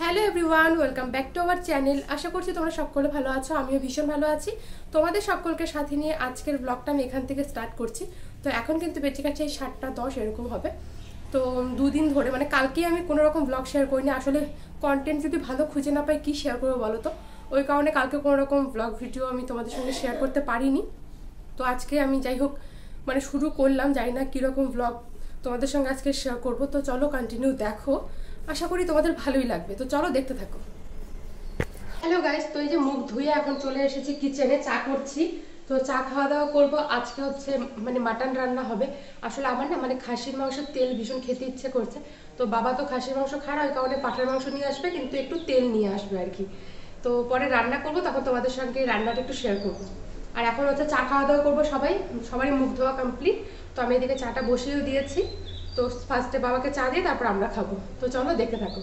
Hello everyone, welcome back to our channel. আশা করছি তোমরা সকলে ভালো আছো, আমিও ভীষণ ভালো আছি। তোমাদের সকলকে সাথে নিয়ে আজকের ব্লগটা আমি এখান থেকে স্টার্ট করছি। তো এখন কিন্তু বেঁচে গেছে এই 7টা 10 এরকম হবে। তো দুদিন ধরে মানে কালকেই আমি কোনো রকম ব্লগ শেয়ার করিনি। আসলে কন্টেন্ট যদি ভালো খুঁজে না পাই কী শেয়ার করবো বলো তো, ওই কারণে কালকে কোনো রকম ব্লগ ভিডিও আমি তোমাদের সঙ্গে শেয়ার করতে পারিনি। তো আজকে আমি যাই হোক মানে শুরু করলাম, জানি না কীরকম ব্লগ তোমাদের সঙ্গে আজকে শেয়ার করবো। তো চলো কন্টিনিউ দেখো, আশা করি তোমাদের ভালোই লাগবে। তো চলো দেখতে থাকো। হ্যালো গাইস, তো এই যে মুখ ধুয়ে এখন চলে এসেছি কিচেনে, চা করছি। তো চা খাওয়া দাওয়া করবো। আজকে হচ্ছে মানে মাটন রান্না হবে। আসলে আমার না মানে খাসির মাংসের তেল ভীষণ খেতে ইচ্ছে করছে। তো বাবা তো খাসির মাংস খায় না, ওই কারণে পাঠার মাংস নিয়ে আসবে, কিন্তু একটু তেল নিয়ে আসবে আর কি। তো পরে রান্না করবো, তখন তোমাদের সঙ্গে রান্নাটা একটু শেয়ার করবো। আর এখন হচ্ছে চা খাওয়া দাওয়া করবো সবারই মুখ ধোয়া কমপ্লিট। তো আমি এদিকে চাটা বসিয়েও দিয়েছি। তো ফার্স্টে বাবাকে চা দিয়ে তারপর আমরা খাবো। তো চলো দেখতে থাকো।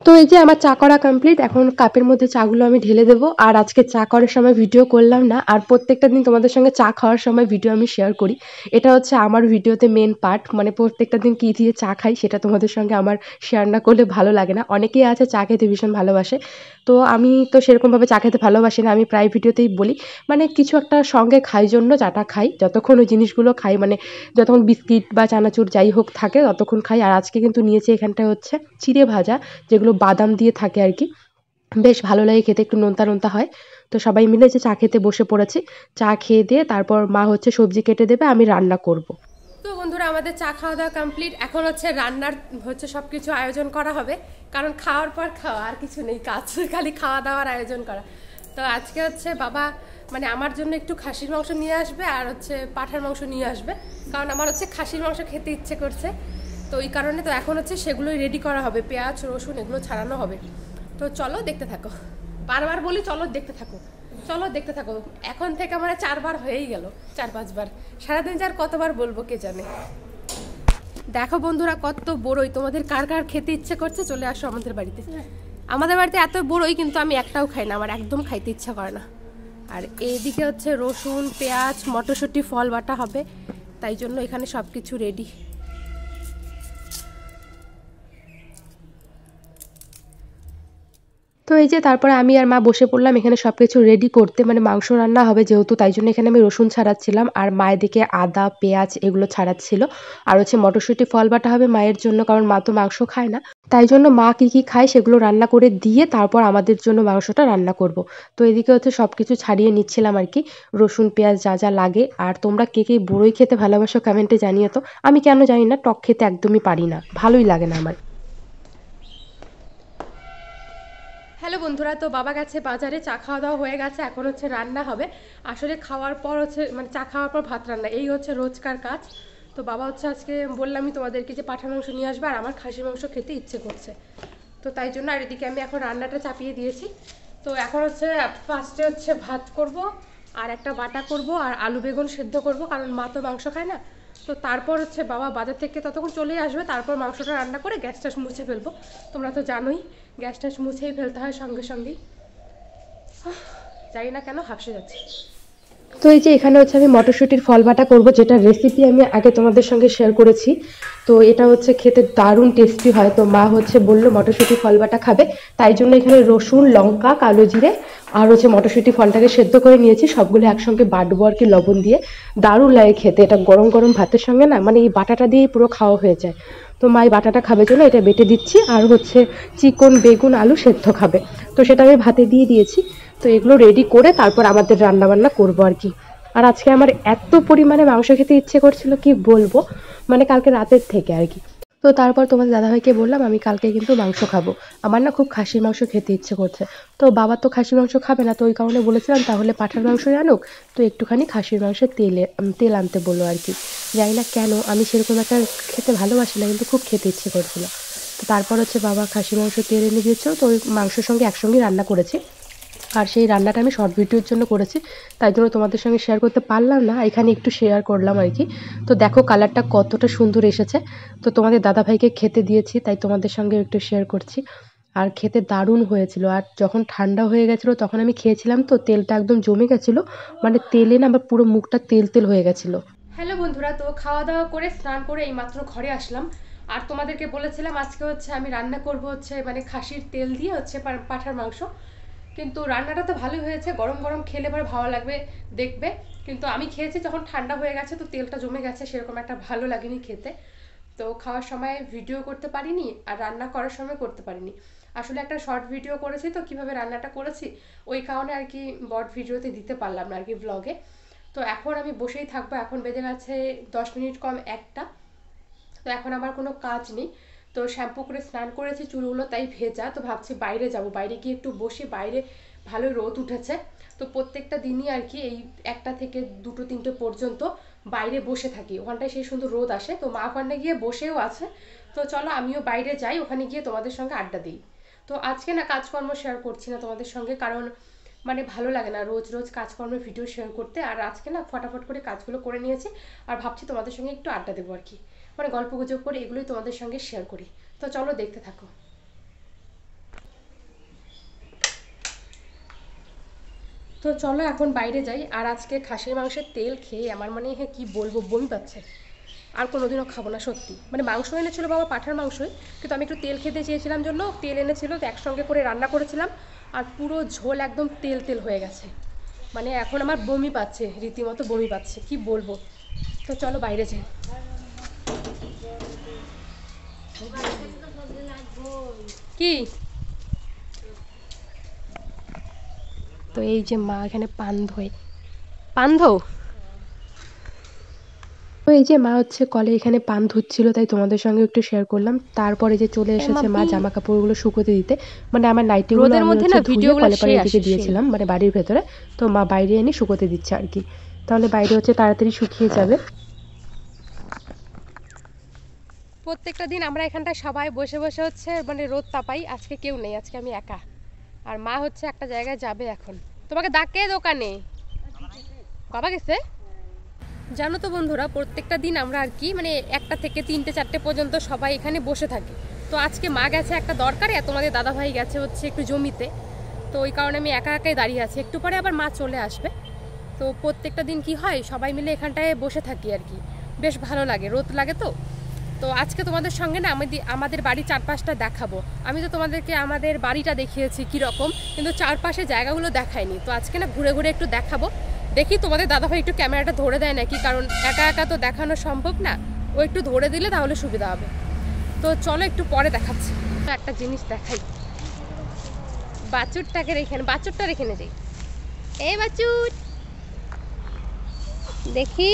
তো এই যে আমার চা করা কমপ্লিট, এখন কাপের মধ্যে চাগুলো আমি ঢেলে দেবো। আর আজকে চা করার সময় ভিডিও করলাম না, আর প্রত্যেকটা দিন তোমাদের সঙ্গে চা খাওয়ার সময় ভিডিও আমি শেয়ার করি। এটা হচ্ছে আমার ভিডিওতে মেন পার্ট, মানে প্রত্যেকটা দিন কী দিয়ে চা খাই সেটা তোমাদের সঙ্গে আমার শেয়ার না করলে ভালো লাগে না। অনেকেই আছে চা খেতে ভীষণ ভালোবাসে, তো আমি তো সেরকমভাবে চা খেতে ভালোবাসি না। আমি প্রায় ভিডিওতেই বলি মানে কিছু একটা সঙ্গে খাই জন্য চাটা খাই, যতক্ষণ ওই জিনিসগুলো খাই মানে যতক্ষণ বিস্কিট বা চানাচুর যাই হোক থাকে ততক্ষণ খাই। আর আজকে কিন্তু নিয়েছি এখানটায় হচ্ছে চিড়ে ভাজা, যেগুলো বাদাম দিয়ে থাকে আর কি, বেশ ভালো লাগে খেতে, একটু নোনতা নোনতা হয়। তো সবাই মিলে যে চা খেতে বসে পড়েছি। চা খেয়ে দিয়ে তারপর মা হচ্ছে সবজি কেটে দেবে, আমি রান্না করব। তো বন্ধুরা, আমাদের চা খাওয়া দাওয়া কমপ্লিট। এখন হচ্ছে রান্নার হচ্ছে সব কিছু আয়োজন করা হবে, কারণ খাওয়ার পর খাওয়া, আর কিছু নেই কাজ, খালি খাওয়া দাওয়ার আয়োজন করা। তো আজকে হচ্ছে বাবা মানে আমার জন্য একটু খাসির মাংস নিয়ে আসবে, আর হচ্ছে পাঁঠার মাংস নিয়ে আসবে, কারণ আমার হচ্ছে খাসির মাংস খেতে ইচ্ছে করছে। তো এই কারণে তো এখন হচ্ছে সেগুলোই রেডি করা হবে, পেঁয়াজ রসুন এগুলো ছাড়ানো হবে। তো চলো দেখতে থাকো, বারবার বলি চলো দেখতে থাকো, চলো দেখতে থাকো। এখন থেকে আমার 4বার হয়েই গেল, 4-5বার, সারাদিন যার কতবার বলবো কে জানে। দেখো বন্ধুরা, কত বড়ই, তোমাদের কার কার খেতে ইচ্ছে করছে চলে আসো আমাদের বাড়িতে। আমাদের বাড়িতে এত বড়ই, কিন্তু আমি একটাও খাই না, আমার একদম খাইতে ইচ্ছা করে না। আর এইদিকে হচ্ছে রসুন পেঁয়াজ মটরশুঁটি ফল বাটা হবে, তাই জন্য এখানে সব কিছু রেডি। তো এই যে তারপরে আমি আর মা বসে পড়লাম এখানে সব কিছু রেডি করতে, মানে মাংস রান্না হবে যেহেতু, তাই জন্য এখানে আমি রসুন ছাড়াচ্ছিলাম, আর মায়ের দিকে আদা পেঁয়াজ এগুলো ছাড়াচ্ছিল। আর হচ্ছে মটরশুঁটি ফল বাটা হবে মায়ের জন্য, কারণ মা তো মাংস খায় না, তাই জন্য মা কী কী খায় সেগুলো রান্না করে দিয়ে তারপর আমাদের জন্য মাংসটা রান্না করব। তো এদিকে হচ্ছে সব কিছু ছাড়িয়ে নিচ্ছিলাম আর কি, রসুন পেঁয়াজ যা যা লাগে। আর তোমরা কে কে বড়ই খেতে ভালোবাসো কমেন্টে জানিয়ে। তো আমি কেন জানি না, টক খেতে একদমই পারি না, ভালোই লাগে না আমার। হ্যালো বন্ধুরা, তো বাবা গেছে বাজারে, চা খাওয়া দাওয়া হয়ে গেছে, এখন হচ্ছে রান্না হবে। আসলে খাওয়ার পর হচ্ছে মানে চা খাওয়ার পর ভাত রান্না, এই হচ্ছে রোজকার কাজ। তো বাবা হচ্ছে আজকে বললামই তোমাদেরকে যে পাঁঠার মাংস নিয়ে আসবে, আর আমার খাসির মাংস খেতে ইচ্ছে করছে। তো তাই জন্য আর এদিকে আমি এখন রান্নাটা চাপিয়ে দিয়েছি। তো এখন হচ্ছে ফার্স্টে হচ্ছে ভাত করব, আর একটা বাটা করব, আর আলু বেগুন সেদ্ধ করব, কারণ মা তো মাংস খায় না। তো তারপর হচ্ছে বাবা বাজার থেকে ততক্ষণ চলেই আসবে, তারপর মাংসটা রান্না করে গ্যাস ট্যাস মুছে ফেলবো। তোমরা তো জানোই গ্যাস ট্যাস মুছেই ফেলতে হয় সঙ্গে সঙ্গেই। জানি না কেন হাঁপসে যাচ্ছে। তো এই যে এখানে হচ্ছে আমি মটরশুঁটির ফল বাটা করবো, যেটা রেসিপি আমি আগে তোমাদের সঙ্গে শেয়ার করেছি। তো এটা হচ্ছে খেতে দারুণ টেস্টি হয়। তো মা হচ্ছে বললো মটরশুঁটি ফল বাটা খাবে, তাই জন্য এখানে রসুন লঙ্কা কালো জিরে আর হচ্ছে মটরশুঁটি ফলটাকে সেদ্ধ করে নিয়েছি, সবগুলো একসঙ্গে বাটবো আর কি লবণ দিয়ে। দারুণ লাগে খেতে, এটা গরম গরম ভাতের সঙ্গে না মানে এই বাটাটা দিয়েই পুরো খাওয়া হয়ে যায়। তো মা এই বাটাটা খাবে জন্য এটা বেটে দিচ্ছি, আর হচ্ছে চিকন বেগুন আলু সেদ্ধ খাবে, তো সেটা আমি ভাতে দিয়ে দিয়েছি। তো এগুলো রেডি করে তারপর আমাদের রান্নাবান্না করবো আর কি। আর আজকে আমার এত পরিমাণে মাংস খেতে ইচ্ছে করছিল কি বলবো, মানে কালকে রাতের থেকে আর কি। তো তারপর তোমাদের দাদাভাইকে বললাম আমি কালকে কিন্তু মাংস খাবো, আমার না খুব খাসির মাংস খেতে ইচ্ছে করছে। তো বাবা তো খাসির মাংস খাবে না, তো ওই কারণে বলেছিলাম তাহলে পাঁঠার মাংসই আনুক, তো একটুখানি খাসির মাংসের তেল আনতে বললো আর কি। জানি না কেন আমি সেরকম একটা খেতে ভালোবাসি না, কিন্তু খুব খেতে ইচ্ছে করছিল। তো তারপর হচ্ছে বাবা খাসির মাংস তেল এনে দিয়েছিল, তো ওই মাংসের সঙ্গে একসঙ্গে রান্না করেছি। আর সেই রান্নাটা আমি শর্ট ভিডিওর জন্য করেছি, তাই জন্য তোমাদের সঙ্গে শেয়ার করতে পারলাম না, এখানে একটু শেয়ার করলাম আর কি। তো দেখো কালারটা কতটা সুন্দর এসেছে। তো তোমাদের দাদাভাইকে খেতে দিয়েছি, তাই তোমাদের সঙ্গে একটু শেয়ার করছি। আর খেতে দারুণ হয়েছিল, আর যখন ঠান্ডা হয়ে গেছিলো তখন আমি খেয়েছিলাম, তো তেলটা একদম জমে গেছিলো, মানে তেলে না আমার পুরো মুখটা তেল তেল হয়ে গেছিলো। হ্যালো বন্ধুরা, তো খাওয়া দাওয়া করে স্নান করে এইমাত্র ঘরে আসলাম। আর তোমাদেরকে বলেছিলাম আজকে হচ্ছে আমি রান্না করব হচ্ছে মানে খাসির তেল দিয়ে হচ্ছে পাঁঠার মাংস। কিন্তু রান্নাটা তো ভালোই হয়েছে, গরম গরম খেলে পরে ভালো লাগবে দেখবে। কিন্তু আমি খেয়েছি যখন ঠান্ডা হয়ে গেছে তো তেলটা জমে গেছে, সেরকম একটা ভালো লাগেনি খেতে। তো খাওয়ার সময় ভিডিও করতে পারিনি আর রান্না করার সময় করতে পারিনি। আসলে একটা শর্ট ভিডিও করেছি তো কিভাবে রান্নাটা করেছি, ওই কারণে আর কি বড় ভিডিওতে দিতে পারলাম না আর কি ব্লগে। তো এখন আমি বসেই থাকবো, এখন বেজে গেছে 10 মিনিট কম একটা। তো এখন আমার কোনো কাজ নেই। তো শ্যাম্পু করে স্নান করেছি, চুলগুলো তাই ভেজা। তো ভাবছি বাইরে যাব, বাইরে গিয়ে একটু বসে, বাইরে ভালো রোদ উঠেছে। তো প্রত্যেকটা দিনই আর কি এই 1টা থেকে 2টো 3টে পর্যন্ত বাইরে বসে থাকি, ওখানটায় সেই সুন্দর রোদ আসে। তো মা ওখানে গিয়ে বসেও আছে। তো চলো আমিও বাইরে যাই, ওখানে গিয়ে তোমাদের সঙ্গে আড্ডা দিই। তো আজকে না কাজকর্ম শেয়ার করছি না তোমাদের সঙ্গে, কারণ মানে ভালো লাগে না রোজ রোজ কাজকর্মের ভিডিও শেয়ার করতে। আর আজকে না ফটাফট করে কাজগুলো করে নিয়েছি, আর ভাবছি তোমাদের সঙ্গে একটু আড্ডা দেবো আর কি, মানে গল্প গুজব করে এগুলোই তোমাদের সঙ্গে শেয়ার করি। তো চলো দেখতে থাকো। তো চলো এখন বাইরে যাই। আর আজকে খাসির মাংসের তেল খেয়ে আমার মানে হ্যাঁ কী বলবো, বমি পাচ্ছে। আর কোনোদিনও খাবো না সত্যি। মানে মাংস এনেছিল বাবা, পাঁঠার মাংসই, কিন্তু আমি একটু তেল খেতে চেয়েছিলাম জন্য তেল এনেছিল, তো একসঙ্গে করে রান্না করেছিলাম। আর পুরো ঝোল একদম তেল তেল হয়ে গেছে, মানে এখন আমার বমি পাচ্ছে, রীতিমতো বমি পাচ্ছে, কি বলবো। তো চলো বাইরে যাই। কি তো এই যে মা এখানে পান ধোয়, পান ধো। তো এই যে মা হচ্ছে কলে এখানে পান ধুচ্ছিল, তাই তোমাদের সঙ্গে একটু শেয়ার করলাম। তারপরে যে চলে এসেছে মা জামা কাপড়গুলো শুকোতে দিতে, মানে আমার নাইটিগুলো আমি হচ্ছে ধুয়ে কলে পাড়ে দিকে দিয়েছিলাম মানে বাড়ির ভেতরে। তো মা বাইরে এনে শুকোতে দিচ্ছে আর কি, তাহলে বাইরে হচ্ছে তাড়াতাড়ি শুকিয়ে যাবে। প্রত্যেকটা দিন আমরা এখানটায় সবাই বসে বসে হচ্ছে মানে রোদ তাপাই, আজকে কেউ নেই, আজকে আমি একা। আর মা হচ্ছে একটা জায়গায় যাবে এখন। তোমাকে ডাকে দোকানে, বাবা গেছে। জানো তো বন্ধুরা, প্রত্যেকটা দিন আমরা আর কি মানে 1টা থেকে 3টে 4টে পর্যন্ত সবাই এখানে বসে থাকি। তো আজকে মা গেছে একটা দরকারে, আর তোমাদের দাদাভাই গেছে হচ্ছে একটু জমিতে। তো ওই কারণে আমি একা একাই দাঁড়িয়ে আছি, একটু পরে আবার মা চলে আসবে। তো প্রত্যেকটা দিন কি হয়, সবাই মিলে এখানটায় বসে থাকি আর কি, বেশ ভালো লাগে, রোদ লাগে তো। তো আজকে তোমাদের সঙ্গে না আমাদের বাড়ি চারপাশটা দেখাবো। আমি তো তোমাদেরকে আমাদের বাড়িটা দেখিয়েছি কীরকম, কিন্তু চারপাশে জায়গাগুলো দেখাইনি। তো আজকে না ঘুরে ঘুরে একটু দেখাবো, দেখি তোমাদের দাদাভাই একটু ক্যামেরাটা ধরে দেয় নাকি, কারণ একা একা তো দেখানো সম্ভব না, ও একটু ধরে দিলে তাহলে সুবিধা হবে। তো চলো একটু পরে দেখাচ্ছি। তো একটা জিনিস দেখাই, বাছুরটাকে রেখে, বাছুরটা রেখে নে যাই। এই বাছুর দেখি,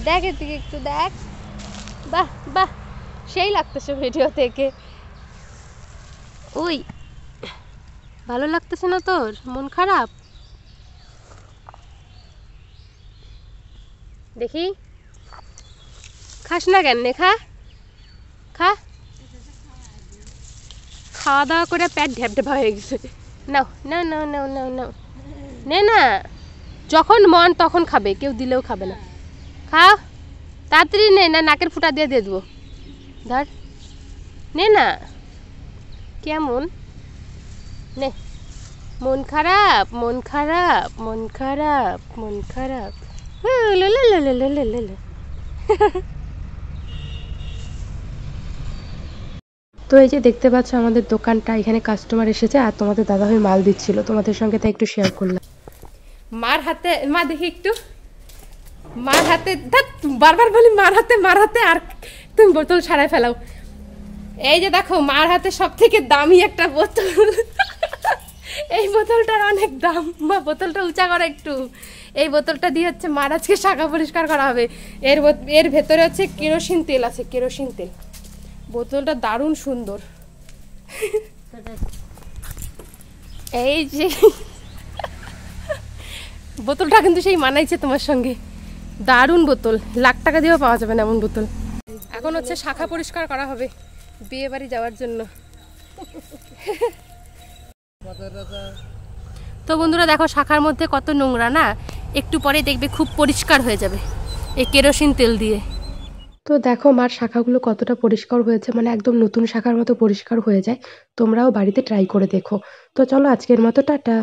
দেখ এদিকে একটু দেখ, বাহ বাহ সেই লাগতেছে ভিডিও থেকে। ওই ভালো লাগতেছে না তোর, মন খারাপ? দেখি খাস না কেন, খা খা। খাওয়া দাওয়া করে পেট ঢেপঢেপা হয়ে গেছে। নাও নাও নাও নাও নাও নাও, নে না, যখন মন তখন খাবে, কেউ দিলেও খাবে না। খাও তাড়াতাড়ি, নে না নাকের ফুটা দিয়ে দিয়ে দেবো, ধর নে না। কেমন নে, মন খারাপ মন খারাপ মন খারাপ মন খারাপ। তো এই যে দেখতে পাচ্ছ আমাদের দোকানটা, এখানে কাস্টমার এসেছে আর তোমাদের দাদাভাই মাল দিচ্ছিল, তোমাদের সঙ্গে তাই একটু শেয়ার করলাম। মার হাতে, মা দেখি একটু, মার হাতে, বারবার বলি মার হাতে মার হাতে, আর তুমি বোতল ছাড়াই ফেলাও। এই যে দেখো মার হাতে সব থেকে দামি একটা বোতল, এই বোতলটার অনেক দাম। মা বোতলটা উঁচা করে একটু, এই বোতলটা দিয়ে হচ্ছে মার আজকে শাখা পরিষ্কার করা হবে। এর ভেতরে হচ্ছে কেরোসিন তেল আছে, কেরোসিন তেল। বোতলটা দারুণ সুন্দর। এই যে বোতলটা কিন্তু সেই মানাইছে তোমার সঙ্গে, দারুণ বোতল, লাখ টাকা দিয়েও পাওয়া যাবে না এমন বোতল। এখন হচ্ছে শাখা পরিষ্কার করা হবে বিয়ে বাড়ি যাওয়ার জন্য। তো বন্ধুরা দেখো শাখার মধ্যে কত নোংরা না, একটু পরে দেখবে খুব পরিষ্কার হয়ে যাবে এই কেরোসিন তেল দিয়ে। তো দেখো মার শাখাগুলো কতটা পরিষ্কার হয়েছে, মানে একদম নতুন শাখার মতো পরিষ্কার হয়ে যায়। তোমরাও বাড়িতে ট্রাই করে দেখো। তো চলো আজকের মতো টাটা।